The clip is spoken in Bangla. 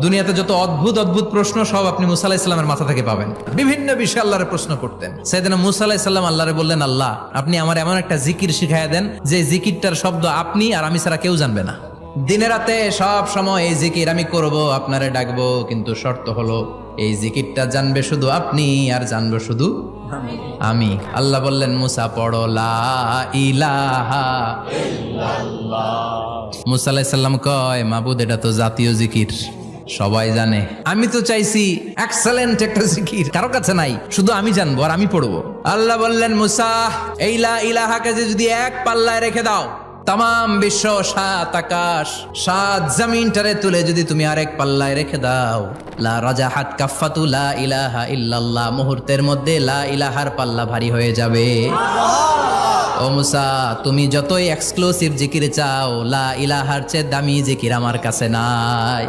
দুনিয়াতে যত অদ্ভুত অদ্ভুত প্রশ্ন সব আপনি মুসা আলাইহিস সালামের মাথা থেকে পাবেন। বিভিন্ন বিষয়ে আল্লাহরে প্রশ্ন করতেন। সাইয়েদনা মুসা আলাইহিস সালাম আল্লাহরে বললেন, আল্লাহ আপনি আমার এমন একটা জিকির শিখাইয়া দেন যে জিকিরটার শব্দ আপনি আর আমি ছাড়া কেউ জানবে না। দিনে রাতে সব সময় এই জিকির আমি করব, আপনারে ডাকবো, কিন্তু শর্ত হলো এই জিকিরটা জানবে শুধু আপনি আর জানবো শুধু আমি। আল্লাহ বললেন, মুসা পড়ো লা ইলাহা ইল্লাল্লাহ। মুসা আলাইহিস সালাম কয়, মাবুদ এটা তো জাতীয় জিকির, সবাই জানে। আমি তো চাইছি এক্সেলেন্ট একটা জিকির, কারো কাছে নাই, শুধু আমি জানবো আর আমি পড়বো। আল্লাহ বললেন, মুসা এই লা ইলাহাকে যদি এক পাল্লায় রেখে দাও, তাম বিশ্ব, 7 আকাশ 7 জমিনটারে তুলে যদি তুমি আরেক পাল্লায় রেখে দাও, লা রাজাহাত কাফাতু লা ইলাহা ইল্লাল্লাহ, মুহূর্তের মধ্যে লা ইলাহার পাল্লা ভারী হয়ে যাবে। ও মুসা, তুমি যতই এক্সক্লুসিভ জিকির চাও, লা ইলাহার চেয়ে দামি জিকির আমার কাছে নাই।